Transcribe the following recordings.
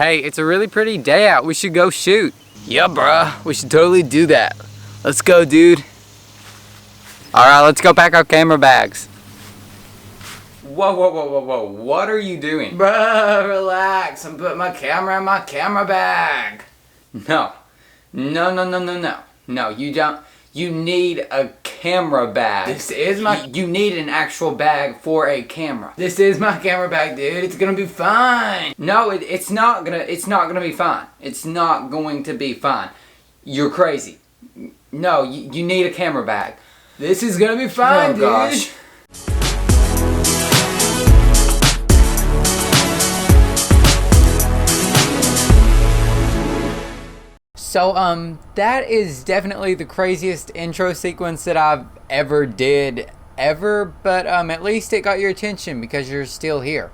Hey, it's a really pretty day out. We should go shoot. Yeah, bruh. We should totally do that. Let's go, dude. Alright, let's go pack our camera bags. Whoa, whoa, whoa, whoa, whoa. What are you doing? Bruh, relax. I'm putting my camera in my camera bag. No. No, no, no, no, no. No, you don't. You need a camera bag. This is my... You need an actual bag for a camera. This is my camera bag, dude. It's gonna be fine. No, it's not gonna be fine. It's not going to be fine. You're crazy. No, you need a camera bag. This is gonna be fine, oh, dude. Gosh. So, that is definitely the craziest intro sequence that I've ever did, but, at least it got your attention because you're still here.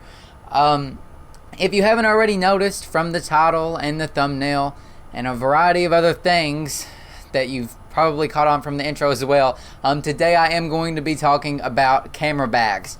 If you haven't already noticed from the title and the thumbnail and a variety of other things that you've probably caught on from the intro as well, today I am going to be talking about camera bags.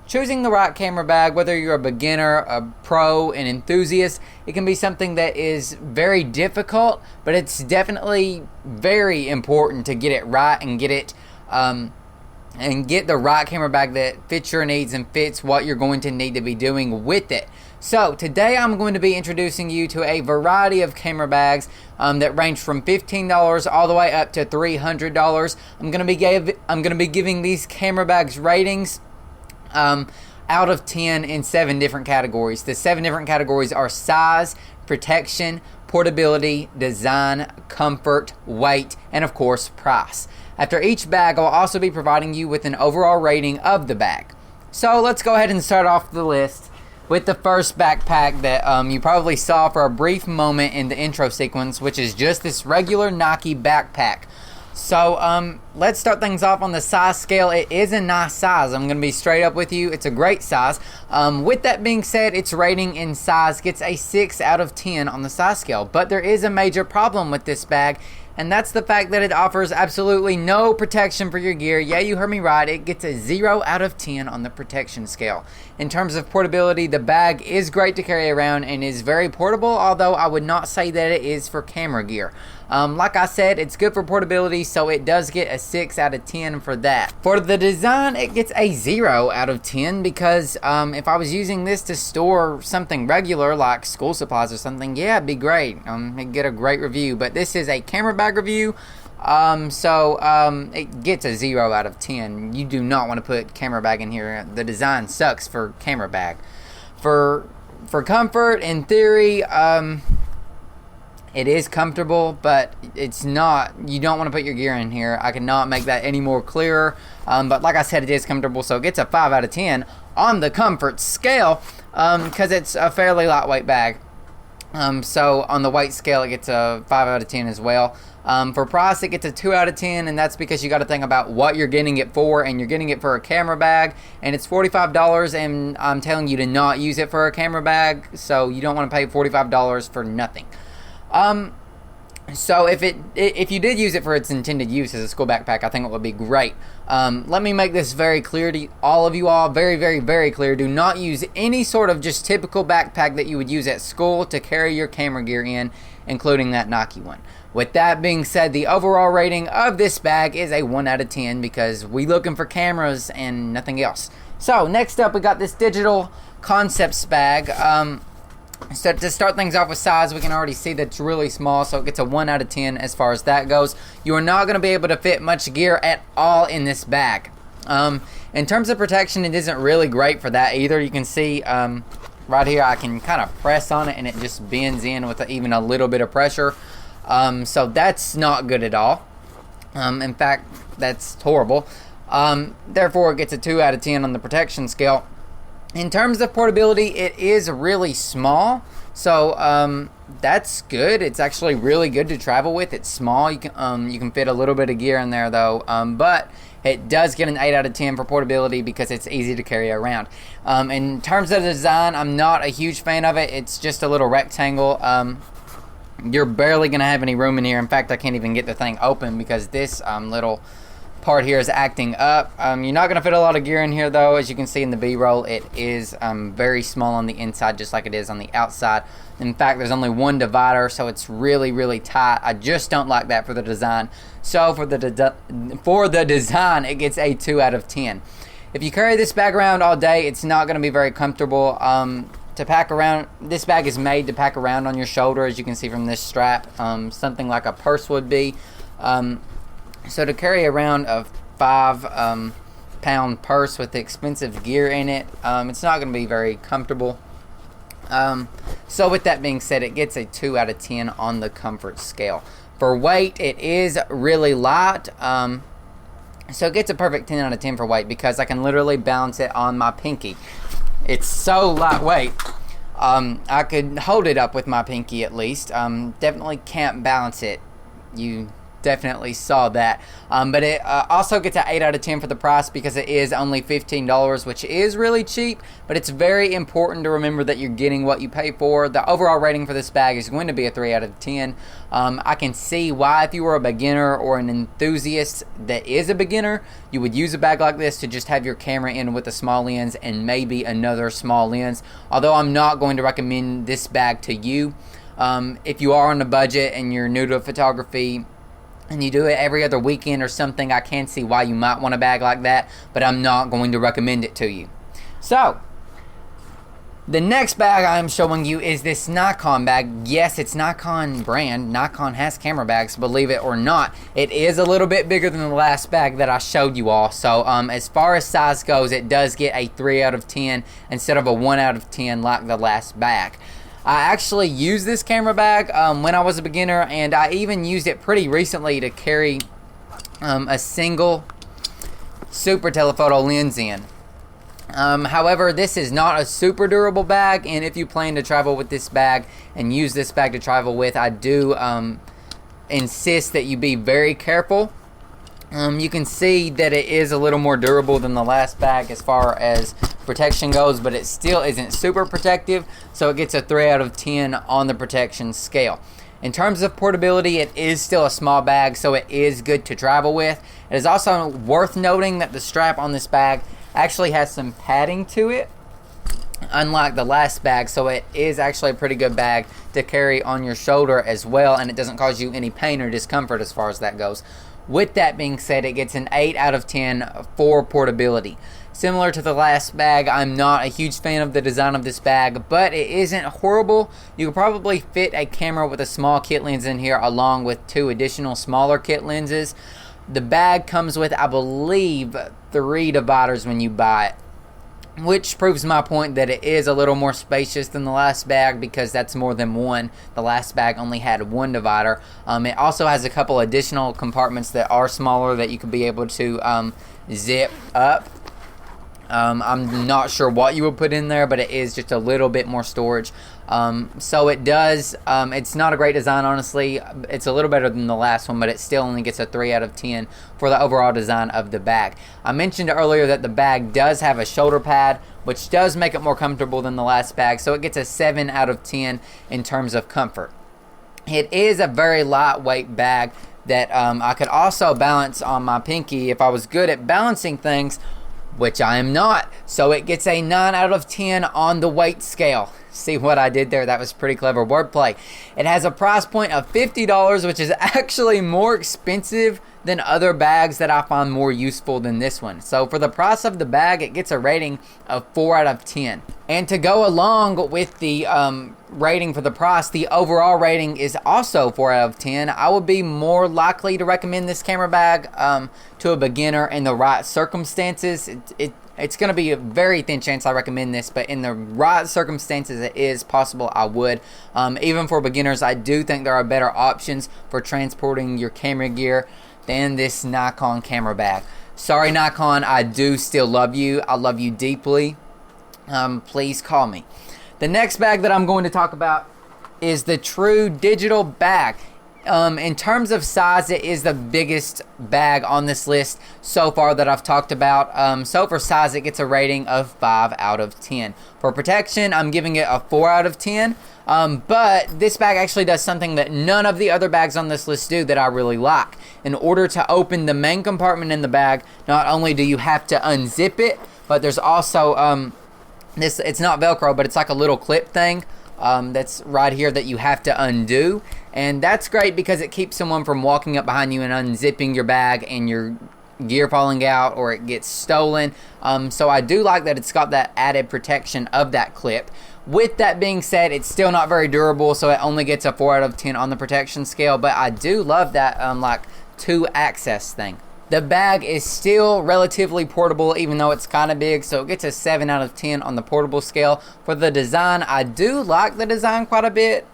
Choosing the right camera bag, whether you're a beginner, a pro, an enthusiast, it can be something that is very difficult, but it's definitely very important to get it right and get it and get the right camera bag that fits your needs and fits what you're going to need to be doing with it. So today I'm going to be introducing you to a variety of camera bags that range from $15 all the way up to $300. I'm going to be giving these camera bags ratings out of 10 in 7 different categories. The 7 different categories are size, protection, portability, design, comfort, weight, and of course price. After each bag, I'll also be providing you with an overall rating of the bag. So let's go ahead and start off the list with the first backpack that you probably saw for a brief moment in the intro sequence, which is just this regular Nike backpack. So let's start things off on the size scale. It is a nice size. I'm going to be straight up with you. It's a great size. With that being said, its rating in size gets a 6 out of 10 on the size scale. But there is a major problem with this bag, and that's the fact that it offers absolutely no protection for your gear. Yeah, you heard me right. It gets a 0 out of 10 on the protection scale. In terms of portability, the bag is great to carry around and is very portable, although I would not say that it is for camera gear. Like I said, it's good for portability, so it does get a 6 out of 10 for that. For the design, it gets a 0 out of 10 because if I was using this to store something regular like school supplies or something, yeah, it'd be great. It'd get a great review, but this is a camera bag review, so it gets a 0 out of 10. You do not want to put camera bag in here. The design sucks for camera bag. For comfort, in theory, it is comfortable, but it's not. You don't want to put your gear in here. I cannot make that any more clearer. But like I said, it is comfortable, so it gets a 5 out of 10 on the comfort scale because it's a fairly lightweight bag. So on the weight scale, it gets a 5 out of 10 as well. For price, it gets a 2 out of 10, and that's because you got to think about what you're getting it for, and you're getting it for a camera bag, and it's $45, and I'm telling you to not use it for a camera bag, so you don't want to pay $45 for nothing. So if you did use it for its intended use as a school backpack, I think it would be great. Let me make this very clear to all of you all, very, very, very clear. Do not use any sort of just typical backpack that you would use at school to carry your camera gear in, including that Nike one. With that being said, the overall rating of this bag is a 1 out of 10 because we looking for cameras and nothing else. So next up, we got this digital concepts bag. So to start things off with size, we can already see that it's really small, so it gets a 1 out of 10 as far as that goes. You are not going to be able to fit much gear at all in this bag. In terms of protection, it isn't really great for that either. You can see right here, I can kind of press on it and it just bends in with even a little bit of pressure. So that's not good at all. In fact, that's horrible. Therefore, it gets a 2 out of 10 on the protection scale. In terms of portability, it is really small, so that's good. It's actually really good to travel with. It's small. You can fit a little bit of gear in there though, but it does get an 8 out of 10 for portability because it's easy to carry around. In terms of the design, I'm not a huge fan of it. It's just a little rectangle. You're barely gonna have any room in here. In fact, I can't even get the thing open because this little part here is acting up. You're not going to fit a lot of gear in here though. As you can see in the B-roll, it is very small on the inside, just like it is on the outside. In fact, there's only one divider, so it's really tight. I just don't like that for the design. So for the design, it gets a 2 out of 10. If you carry this bag around all day, it's not going to be very comfortable to pack around. This bag is made to pack around on your shoulder, as you can see from this strap, something like a purse would be. So to carry around a 5-pound purse with expensive gear in it, it's not going to be very comfortable. So with that being said, it gets a 2 out of 10 on the comfort scale. For weight, it is really light. So it gets a perfect 10 out of 10 for weight because I can literally balance it on my pinky. It's so lightweight. I could hold it up with my pinky at least. Definitely can't balance it. You definitely saw that. But it also gets an 8 out of 10 for the price because it is only $15, which is really cheap. But it's very important to remember that you're getting what you pay for. The overall rating for this bag is going to be a 3 out of 10. I can see why, if you were a beginner or an enthusiast that is a beginner, you would use a bag like this to just have your camera in with a small lens and maybe another small lens. Although I'm not going to recommend this bag to you. If you are on a budget and you're new to photography, and you do it every other weekend or something, I can see why you might want a bag like that, but I'm not going to recommend it to you. So, the next bag I'm showing you is this Nikon bag. Yes, it's Nikon brand. Nikon has camera bags, believe it or not. It is a little bit bigger than the last bag that I showed you all. So, as far as size goes, it does get a 3 out of 10 instead of a 1 out of 10 like the last bag. I actually used this camera bag when I was a beginner, and I even used it pretty recently to carry a single super telephoto lens in. However, this is not a super durable bag, and if you plan to travel with this bag and use this bag to travel with, I do insist that you be very careful. You can see that it is a little more durable than the last bag as far as protection goes, but it still isn't super protective, so it gets a 3 out of 10 on the protection scale. In terms of portability, it is still a small bag, so it is good to travel with. It is also worth noting that the strap on this bag actually has some padding to it, unlike the last bag, so it is actually a pretty good bag to carry on your shoulder as well, and it doesn't cause you any pain or discomfort as far as that goes. With that being said, it gets an 8 out of 10 for portability. Similar to the last bag, I'm not a huge fan of the design of this bag, but it isn't horrible. You could probably fit a camera with a small kit lens in here along with 2 additional smaller kit lenses. The bag comes with, I believe, 3 dividers when you buy it, which proves my point that it is a little more spacious than the last bag because that's more than one. The last bag only had 1 divider. It also has a couple additional compartments that are smaller that you could be able to zip up. I'm not sure what you would put in there, but it is just a little bit more storage. So it does, it's not a great design, honestly. It's a little better than the last one, but it still only gets a 3 out of 10 for the overall design of the bag. I mentioned earlier that the bag does have a shoulder pad, which does make it more comfortable than the last bag, so it gets a 7 out of 10 in terms of comfort. It is a very lightweight bag that I could also balance on my pinky if I was good at balancing things, which I am not. So it gets a 9 out of 10 on the weight scale. See what I did there? That was pretty clever wordplay. It has a price point of $50, which is actually more expensive than other bags that I find more useful than this one. So for the price of the bag, it gets a rating of 4 out of 10. And to go along with the rating for the price, the overall rating is also 4 out of 10. I would be more likely to recommend this camera bag to a beginner in the right circumstances. It's going to be a very thin chance I recommend this, but in the right circumstances, it is possible I would. Even for beginners, I do think there are better options for transporting your camera gear than this Nikon camera bag. Sorry, Nikon, I do still love you. I love you deeply. Please call me. The next bag that I'm going to talk about is the True Digital Bag. In terms of size, it is the biggest bag on this list so far that I've talked about. So for size, it gets a rating of 5 out of 10. For protection, I'm giving it a 4 out of 10. But this bag actually does something that none of the other bags on this list do that I really like. In order to open the main compartment in the bag, not only do you have to unzip it, but there's also it's not Velcro, but it's like a little clip thing that's right here that you have to undo. And that's great because it keeps someone from walking up behind you and unzipping your bag and your gear falling out or it gets stolen. So I do like that it's got that added protection of that clip. With that being said, it's still not very durable, so it only gets a 4 out of 10 on the protection scale, but I do love that like 2-access thing. The bag is still relatively portable, even though it's kind of big, so it gets a 7 out of 10 on the portable scale. For the design, I do like the design quite a bit.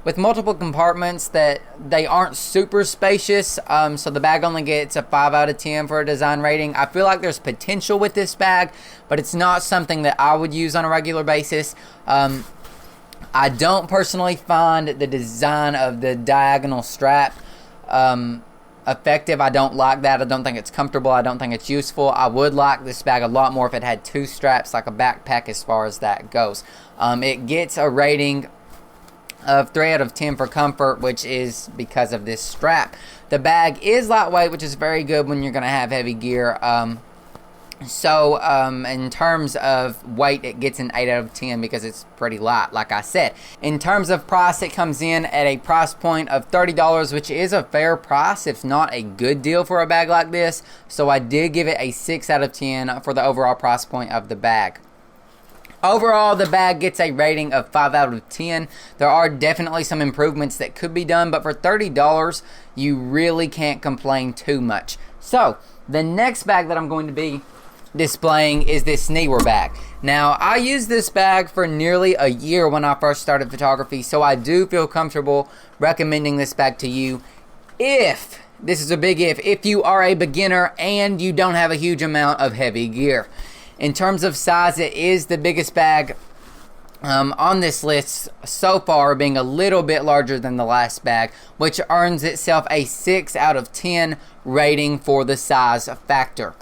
With multiple compartments, that they aren't super spacious, so the bag only gets a 5 out of 10 for a design rating. I feel like there's potential with this bag, but it's not something that I would use on a regular basis. I don't personally find the design of the diagonal strap effective. I don't like that. I don't think it's comfortable. I don't think it's useful. I would like this bag a lot more if it had 2 straps, like a backpack as far as that goes. It gets a rating of 3 out of 10 for comfort, which is because of this strap. The bag is lightweight, which is very good when you're going to have heavy gear. So in terms of weight, it gets an 8 out of 10 because it's pretty light, like I said. In terms of price, it comes in at a price point of $30, which is a fair price, if not a good deal for a bag like this. So I did give it a 6 out of 10 for the overall price point of the bag. Overall, the bag gets a rating of 5 out of 10. There are definitely some improvements that could be done, but for $30, you really can't complain too much. So, the next bag that I'm going to be displaying is this Neewer bag. Now, I used this bag for nearly a year when I first started photography, so I do feel comfortable recommending this bag to you if, this is a big if you are a beginner and you don't have a huge amount of heavy gear. In terms of size, it is the biggest bag on this list so far, being a little bit larger than the last bag, which earns itself a 6 out of 10 rating for the size factor.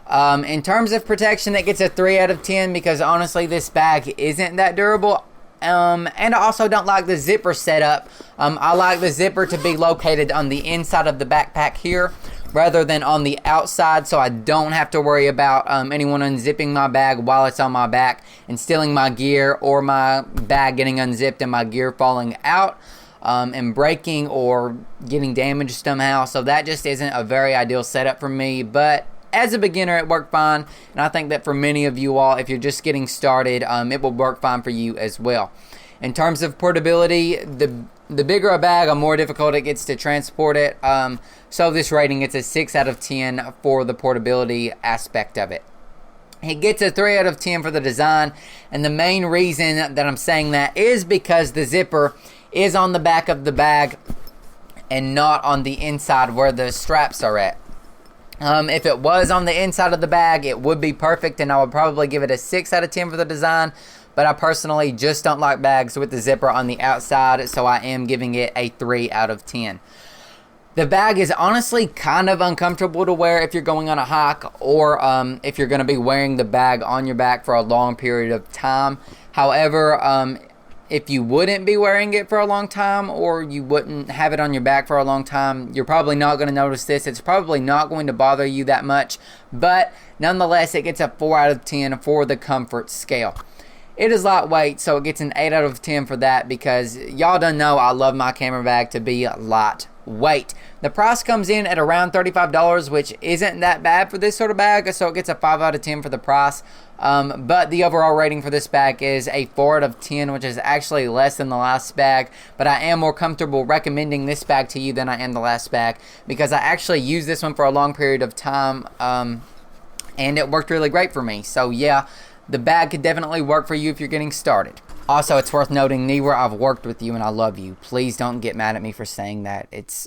In terms of protection, it gets a 3 out of 10 because honestly this bag isn't that durable. And I also don't like the zipper setup. I like the zipper to be located on the inside of the backpack here rather than on the outside, so I don't have to worry about anyone unzipping my bag while it's on my back and stealing my gear, or my bag getting unzipped and my gear falling out and breaking or getting damaged somehow. So that just isn't a very ideal setup for me, but as a beginner, it worked fine, and I think that for many of you all, if you're just getting started, it will work fine for you as well. In terms of portability, the bigger a bag, the more difficult it gets to transport it. So this rating gets a 6 out of 10 for the portability aspect of it. It gets a 3 out of 10 for the design, and the main reason that I'm saying that is because the zipper is on the back of the bag and not on the inside where the straps are at. If it was on the inside of the bag, it would be perfect, and I would probably give it a 6 out of 10 for the design, but I personally just don't like bags with the zipper on the outside, so I am giving it a 3 out of 10. The bag is honestly kind of uncomfortable to wear if you're going on a hike, or if you're going to be wearing the bag on your back for a long period of time. However, if you wouldn't be wearing it for a long time, or you wouldn't have it on your back for a long time, you're probably not going to notice this. It's probably not going to bother you that much, but nonetheless, it gets a 4 out of 10 for the comfort scale. It is lightweight, so it gets an 8 out of 10 for that, because y'all don't know I love my camera bag to be lightweight. The price comes in at around $35, which isn't that bad for this sort of bag, so it gets a 5 out of 10 for the price. But the overall rating for this bag is a 4 out of 10, which is actually less than the last bag. But I am more comfortable recommending this bag to you than I am the last bag, because I actually used this one for a long period of time, and it worked really great for me. So yeah, the bag could definitely work for you if you're getting started. Also, it's worth noting, Neewer, I've worked with you and I love you. Please don't get mad at me for saying that. It's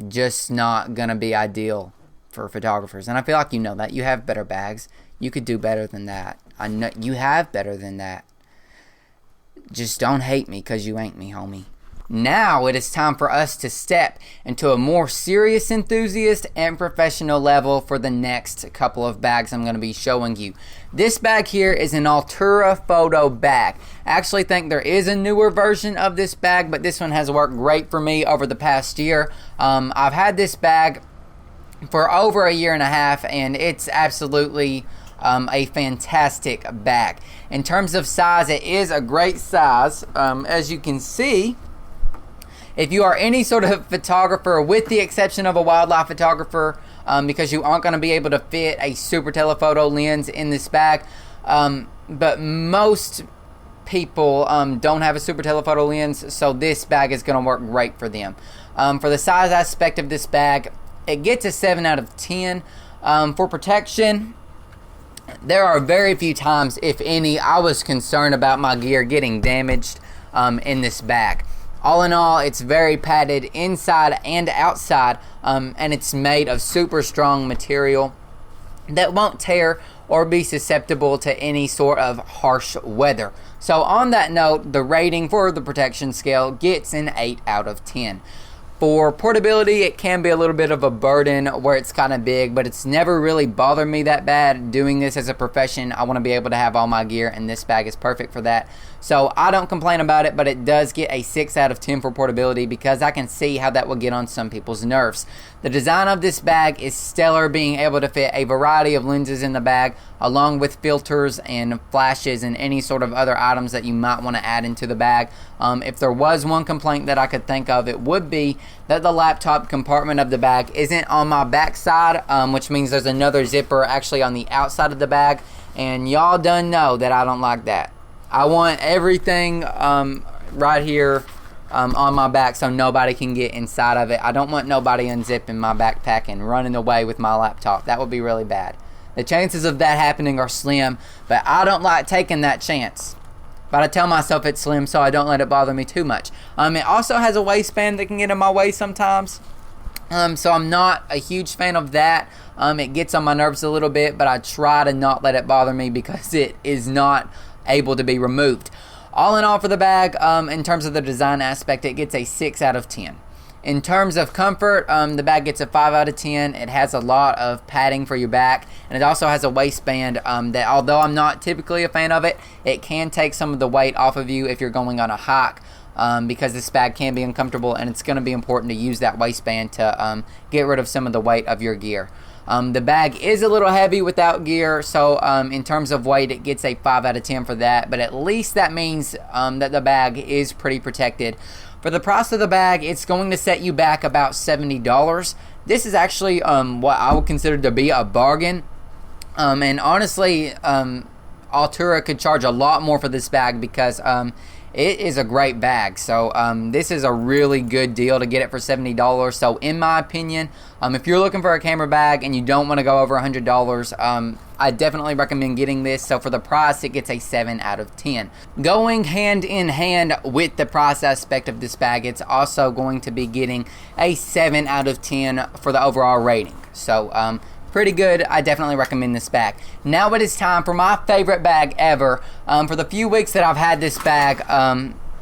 just not going to be ideal for photographers. And I feel like you know that. You have better bags. You could do better than that. I know you have better than that. Just don't hate me because you ain't me, homie. Now it is time for us to step into a more serious enthusiast and professional level for the next couple of bags I'm going to be showing you. This bag here is an Altura Photo Bag. I actually think there is a newer version of this bag, but this one has worked great for me over the past year. I've had this bag for over a year and a half, and it's absolutely a fantastic bag. In terms of size, it is a great size. As you can see, if you are any sort of photographer, with the exception of a wildlife photographer, because you aren't going to be able to fit a super telephoto lens in this bag, but most people don't have a super telephoto lens, so this bag is going to work great for them. For the size aspect of this bag, it gets a 7 out of 10. For protection, there are very few times, if any, I was concerned about my gear getting damaged in this bag. All in all, it's very padded inside and outside, and it's made of super strong material that won't tear or be susceptible to any sort of harsh weather. So on that note, the rating for the protection scale gets an 8 out of 10. For portability, it can be a little bit of a burden where it's kind of big, but it's never really bothered me that bad. Doing this as a profession, I want to be able to have all my gear, and this bag is perfect for that. So I don't complain about it, but it does get a 6 out of 10 for portability because I can see how that will get on some people's nerves. The design of this bag is stellar, being able to fit a variety of lenses in the bag, along with filters and flashes and any sort of other items that you might want to add into the bag. If there was one complaint that I could think of, it would be that the laptop compartment of the bag isn't on my back side, which means there's another zipper actually on the outside of the bag, and y'all done know that I don't like that. I want everything right here on my back so nobody can get inside of it. I don't want nobody unzipping my backpack and running away with my laptop. That would be really bad. The chances of that happening are slim, but I don't like taking that chance. But I tell myself it's slim so I don't let it bother me too much. It also has a waistband that can get in my way sometimes. So I'm not a huge fan of that. It gets on my nerves a little bit, but I try to not let it bother me because it is not able to be removed. All in all, for the bag, in terms of the design aspect, it gets a 6 out of 10. In terms of comfort, the bag gets a 5 out of 10. It has a lot of padding for your back, and it also has a waistband that, although I'm not typically a fan of it, it can take some of the weight off of you if you're going on a hike, because this bag can be uncomfortable, and it's going to be important to use that waistband to get rid of some of the weight of your gear. The bag is a little heavy without gear, so in terms of weight, it gets a 5 out of 10 for that, but at least that means that the bag is pretty protected. For the price of the bag, it's going to set you back about $70. This is actually what I would consider to be a bargain, and honestly, Altura could charge a lot more for this bag because it is a great bag. So this is a really good deal to get it for $70. So in my opinion, if you're looking for a camera bag and you don't want to go over $100, I definitely recommend getting this. So for the price, it gets a 7 out of 10. Going hand in hand with the price aspect of this bag, it's also going to be getting a 7 out of 10 for the overall rating. So pretty good. I definitely recommend this bag. Now it is time for my favorite bag ever. For the few weeks that I've had this bag,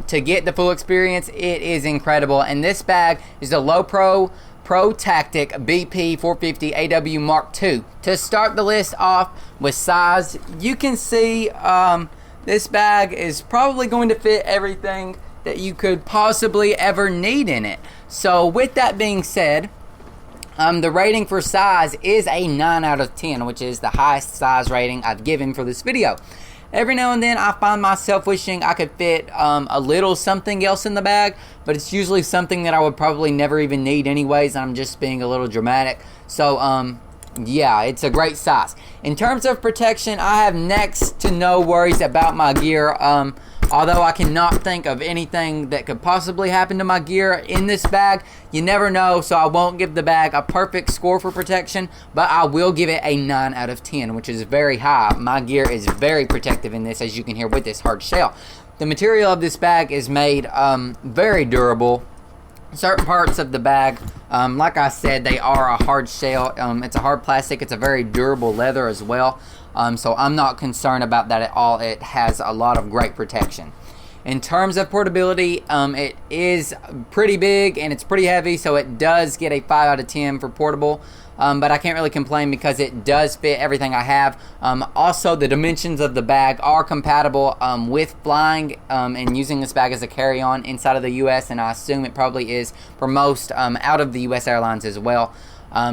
to get the full experience, it is incredible. And this bag is the Low Pro Tactic BP 450 AW Mark II. To start the list off with size, you can see this bag is probably going to fit everything that you could possibly ever need in it. So with that being said, the rating for size is a 9 out of 10, which is the highest size rating I've given for this video. Every now and then I find myself wishing I could fit a little something else in the bag, but it's usually something that I would probably never even need anyways. I'm just being a little dramatic. So yeah, it's a great size. In terms of protection, I have next to no worries about my gear. Although I cannot think of anything that could possibly happen to my gear in this bag. You never know, so I won't give the bag a perfect score for protection, but I will give it a 9 out of 10, which is very high. My gear is very protective in this, as you can hear with this hard shell. The material of this bag is made very durable. Certain parts of the bag, like I said, they are a hard shell. It's a hard plastic. It's a very durable leather as well. So I'm not concerned about that at all. It has a lot of great protection. In terms of portability, it is pretty big and it's pretty heavy, so it does get a 5 out of 10 for portable. But I can't really complain because it does fit everything I have. Also, the dimensions of the bag are compatible with flying and using this bag as a carry-on inside of the U.S., and I assume it probably is for most out of the U.S. airlines as well.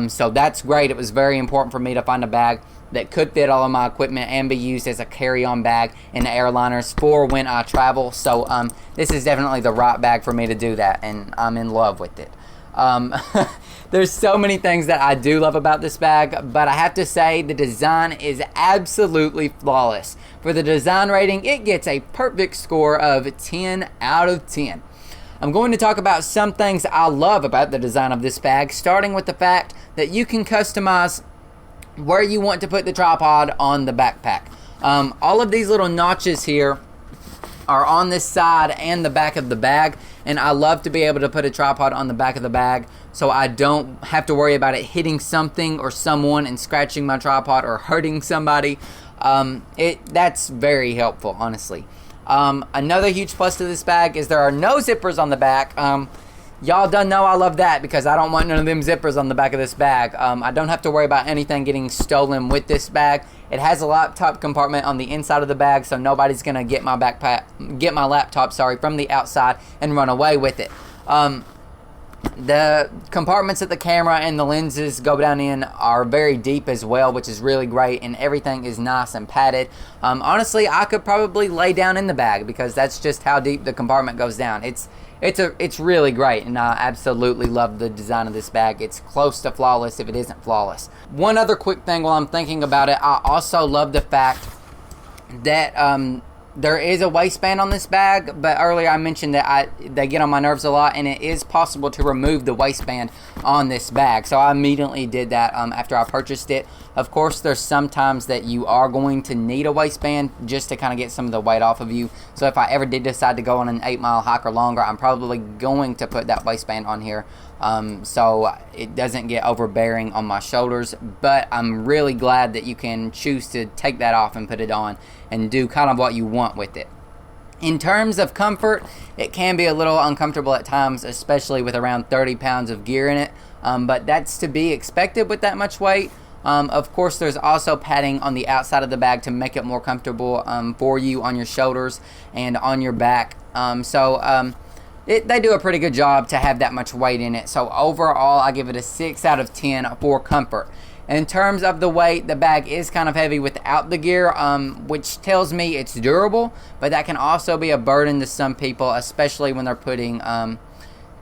So that's great. It was very important for me to find a bag that could fit all of my equipment and be used as a carry-on bag in the airliners for when I travel. So this is definitely the right bag for me to do that, and I'm in love with it. There's so many things that I do love about this bag, but I have to say the design is absolutely flawless. For the design rating, it gets a perfect score of 10 out of 10. I'm going to talk about some things I love about the design of this bag, starting with the fact that you can customize where you want to put the tripod on the backpack. All of these little notches here are on this side and the back of the bag, and I love to be able to put a tripod on the back of the bag so I don't have to worry about it hitting something or someone and scratching my tripod or hurting somebody. That's very helpful, honestly. Another huge plus to this bag is there are no zippers on the back. Y'all done know I love that because I don't want none of them zippers on the back of this bag. I don't have to worry about anything getting stolen with this bag. It has a laptop compartment on the inside of the bag, so nobody's gonna get my laptop, from the outside and run away with it. The compartments that the camera and the lenses go down in are very deep as well, which is really great, and everything is nice and padded. Honestly, I could probably lay down in the bag because that's just how deep the compartment goes down. It's really great, and I absolutely love the design of this bag. It's close to flawless if it isn't flawless. One other quick thing while I'm thinking about it, I also love the fact that there is a waistband on this bag, but earlier I mentioned that they get on my nerves a lot, and it is possible to remove the waistband on this bag. So I immediately did that after I purchased it. Of course, there's sometimes that you are going to need a waistband just to kind of get some of the weight off of you. So if I ever did decide to go on an 8-mile hike or longer, I'm probably going to put that waistband on here so it doesn't get overbearing on my shoulders. But I'm really glad that you can choose to take that off and put it on and do kind of what you want with it. In terms of comfort, it can be a little uncomfortable at times, especially with around 30 pounds of gear in it, but that's to be expected with that much weight. Of course, there's also padding on the outside of the bag to make it more comfortable for you on your shoulders and on your back. They do a pretty good job to have that much weight in it. So overall, I give it a 6 out of 10 for comfort. In terms of the weight, the bag is kind of heavy without the gear, which tells me it's durable, but that can also be a burden to some people, especially when they're putting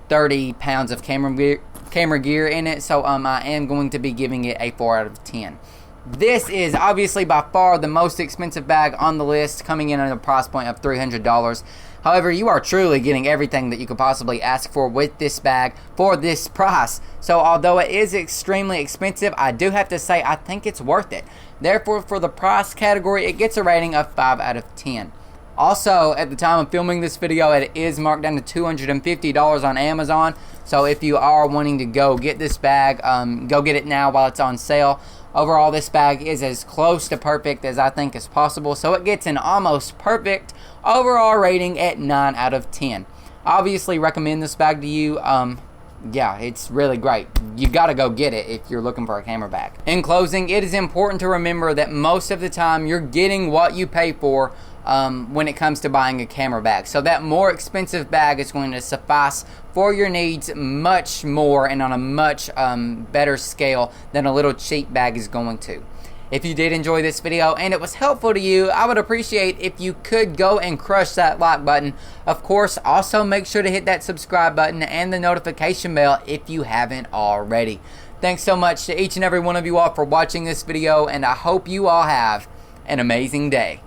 30 pounds of camera gear in it. So I am going to be giving it a 4 out of 10. This is obviously by far the most expensive bag on the list, coming in at a price point of $300. However, you are truly getting everything that you could possibly ask for with this bag for this price. So although it is extremely expensive, I do have to say I think it's worth it. Therefore, for the price category, it gets a rating of 5 out of 10. Also, at the time of filming this video, it is marked down to $250 on Amazon. So if you are wanting to go get this bag, go get it now while it's on sale. Overall, this bag is as close to perfect as I think is possible. So it gets an almost perfect overall rating at 9 out of 10. Obviously recommend this bag to you. Yeah, it's really great. You gotta go get it if you're looking for a camera bag. In closing, it is important to remember that most of the time you're getting what you pay for when it comes to buying a camera bag. So that more expensive bag is going to suffice for your needs much more and on a much better scale than a little cheap bag is going to. If you did enjoy this video and it was helpful to you, I would appreciate if you could go and crush that like button. Of course, also make sure to hit that subscribe button and the notification bell if you haven't already. Thanks so much to each and every one of you all for watching this video, and I hope you all have an amazing day.